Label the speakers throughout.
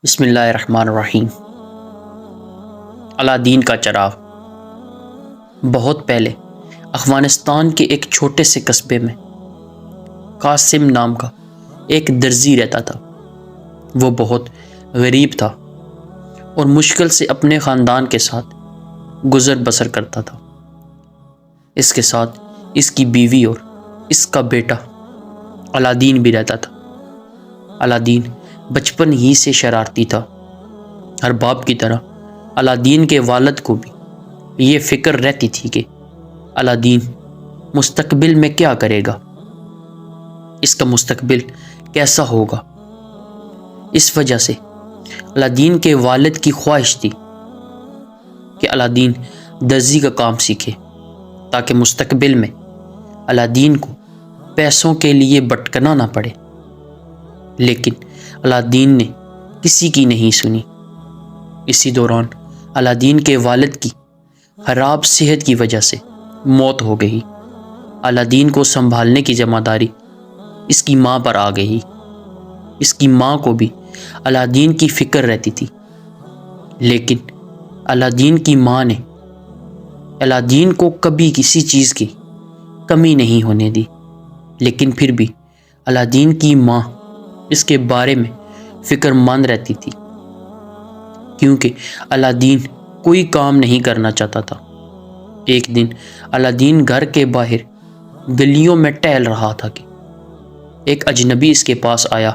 Speaker 1: بسم اللہ الرحمن الرحیم۔ الادین کا چراغ۔ بہت پہلے افغانستان کے ایک چھوٹے سے قصبے میں قاسم نام کا ایک درزی رہتا تھا۔ وہ بہت غریب تھا اور مشکل سے اپنے خاندان کے ساتھ گزر بسر کرتا تھا۔ اس کے ساتھ اس کی بیوی اور اس کا بیٹا الادین بھی رہتا تھا۔ الادین بچپن ہی سے شرارتی تھا۔ ہر باپ کی طرح الادین کے والد کو بھی یہ فکر رہتی تھی کہ الادین مستقبل میں کیا کرے گا، اس کا مستقبل کیسا ہوگا۔ اس وجہ سے الادین کے والد کی خواہش تھی کہ الادین درزی کا کام سیکھے تاکہ مستقبل میں الادین کو پیسوں کے لیے بھٹکنا نہ پڑے۔ لیکن الادین نے کسی کی نہیں سنی۔ اسی دوران الادین کے والد کی خراب صحت کی وجہ سے موت ہو گئی۔ الادین کو سنبھالنے کی ذمہ داری اس کی ماں پر آ گئی۔ اس کی ماں کو بھی الادین کی فکر رہتی تھی، لیکن الادین کی ماں نے الادین کو کبھی کسی چیز کی کمی نہیں ہونے دی۔ لیکن پھر بھی الادین کی ماں اس کے بارے میں فکر مند رہتی تھی، کیونکہ الادین کوئی کام نہیں کرنا چاہتا تھا۔ ایک دن الادین گھر کے باہر گلیوں میں ٹہل رہا تھا کہ ایک اجنبی اس کے پاس آیا۔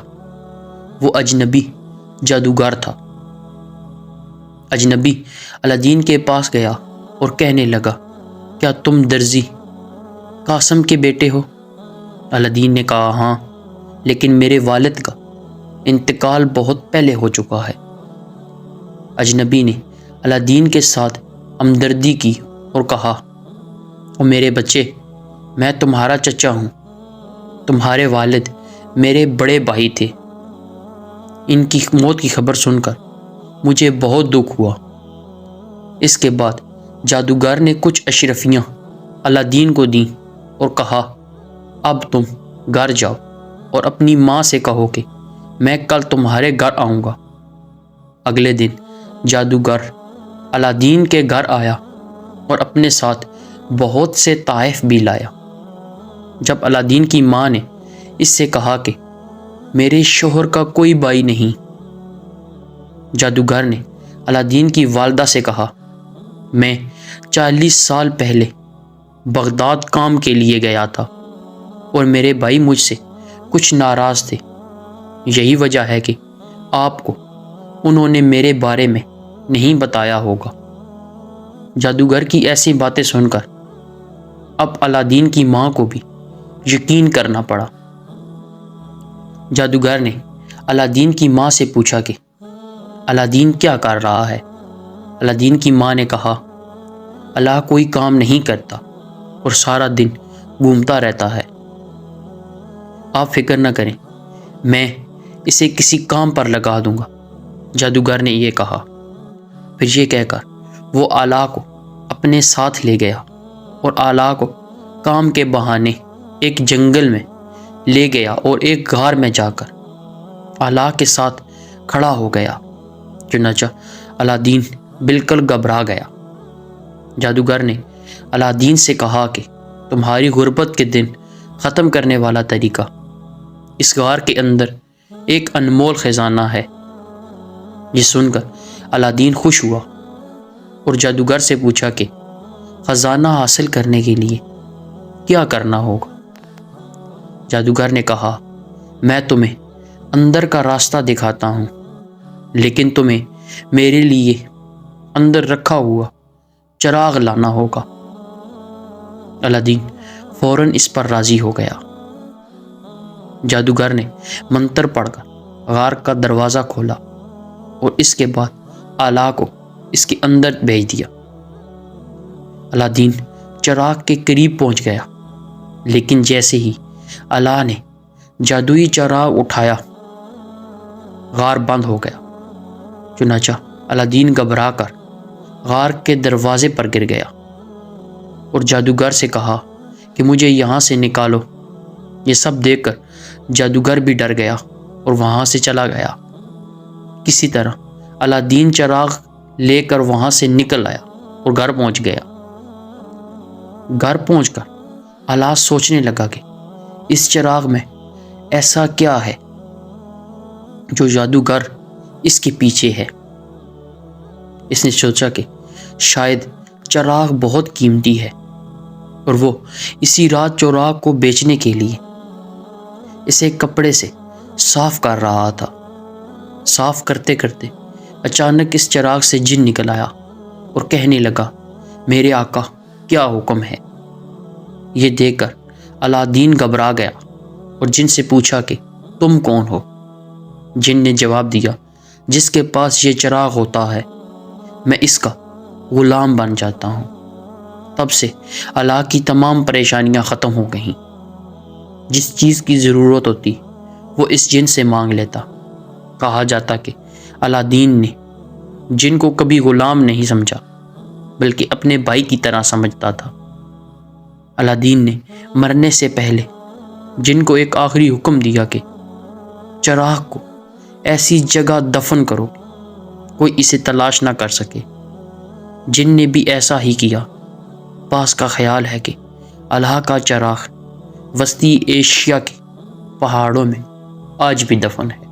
Speaker 1: وہ اجنبی جادوگر تھا۔ اجنبی الادین کے پاس گیا اور کہنے لگا، کیا تم درزی قاسم کے بیٹے ہو؟ الادین نے کہا، ہاں، لیکن میرے والد کا انتقال بہت پہلے ہو چکا ہے۔ اجنبی نے الادین کے ساتھ ہمدردی کی اور کہا، او میرے بچے، میں تمہارا چچا ہوں۔ تمہارے والد میرے بڑے بھائی تھے۔ ان کی موت کی خبر سن کر مجھے بہت دکھ ہوا۔ اس کے بعد جادوگر نے کچھ اشرفیاں الادین کو دیں اور کہا، اب تم گھر جاؤ اور اپنی ماں سے کہو کہ میں کل تمہارے گھر آؤں گا۔ اگلے دن جادوگر الادین کے گھر آیا اور اپنے ساتھ بہت سے تحائف بھی لایا۔ جب الادین کی ماں نے اس سے کہا کہ میرے شوہر کا کوئی بھائی نہیں، جادوگر نے الادین کی والدہ سے کہا، میں 40 سال پہلے بغداد کام کے لیے گیا تھا اور میرے بھائی مجھ سے کچھ ناراض تھے۔ یہی وجہ ہے کہ آپ کو انہوں نے میرے بارے میں نہیں بتایا ہوگا۔ جادوگر کی ایسی باتیں سن کر اب الادین کی ماں کو بھی یقین کرنا پڑا۔ جادوگر نے الادین کی ماں سے پوچھا کہ الادین کیا کر رہا ہے؟ الادین کی ماں نے کہا، اللہ کوئی کام نہیں کرتا اور سارا دن گھومتا رہتا ہے۔ آپ فکر نہ کریں، میں اسے کسی کام پر لگا دوں گا۔ جادوگر نے یہ کہا۔ پھر یہ کہہ کر وہ آلا کو اپنے ساتھ لے گیا اور آلا کو کام کے بہانے ایک جنگل میں لے گیا اور ایک غار میں جا کر آلا کے ساتھ کھڑا ہو گیا۔ چنانچہ الادین بالکل گھبرا گیا۔ جادوگر نے الادین سے کہا کہ تمہاری غربت کے دن ختم کرنے والا طریقہ، اس غار کے اندر ایک انمول خزانہ ہے۔ یہ سن کر الادین خوش ہوا اور جادوگر سے پوچھا کہ خزانہ حاصل کرنے کے لیے کیا کرنا ہوگا؟ جادوگر نے کہا، میں تمہیں اندر کا راستہ دکھاتا ہوں، لیکن تمہیں میرے لیے اندر رکھا ہوا چراغ لانا ہوگا۔ الادین فوراً اس پر راضی ہو گیا۔ جادوگر نے منتر پڑھ کر غار کا دروازہ کھولا اور اس کے بعد آلا کو اس کے اندر بھیج دیا۔ الادین چراغ کے قریب پہنچ گیا، لیکن جیسے ہی آلا نے جادوئی چراغ اٹھایا، غار بند ہو گیا۔ چنانچہ الادین گھبرا کر غار کے دروازے پر گر گیا اور جادوگر سے کہا کہ مجھے یہاں سے نکالو۔ یہ سب دیکھ کر جادوگر بھی ڈر گیا اور وہاں سے چلا گیا۔ کسی طرح الادین چراغ لے کر وہاں سے نکل آیا اور گھر پہنچ گیا۔ گھر پہنچ کر الا سوچنے لگا کہ اس چراغ میں ایسا کیا ہے جو جادوگر اس کے پیچھے ہے۔ اس نے سوچا کہ شاید چراغ بہت قیمتی ہے اور وہ اسی رات چراغ کو بیچنے کے لیے اسے کپڑے سے صاف کر رہا تھا۔ صاف کرتے کرتے اچانک اس چراغ سے جن نکل آیا اور کہنے لگا، میرے آقا کیا حکم ہے؟ یہ دیکھ کر الادین گھبرا گیا اور جن سے پوچھا کہ تم کون ہو؟ جن نے جواب دیا، جس کے پاس یہ چراغ ہوتا ہے میں اس کا غلام بن جاتا ہوں۔ تب سے الا کی تمام پریشانیاں ختم ہو گئیں۔ جس چیز کی ضرورت ہوتی وہ اس جن سے مانگ لیتا۔ کہا جاتا کہ الادین نے جن کو کبھی غلام نہیں سمجھا بلکہ اپنے بھائی کی طرح سمجھتا تھا۔ الادین نے مرنے سے پہلے جن کو ایک آخری حکم دیا کہ چراغ کو ایسی جگہ دفن کرو کوئی اسے تلاش نہ کر سکے۔ جن نے بھی ایسا ہی کیا۔ بعض کا خیال ہے کہ الا کا چراغ وسطی ایشیا کے پہاڑوں میں آج بھی دفن ہے۔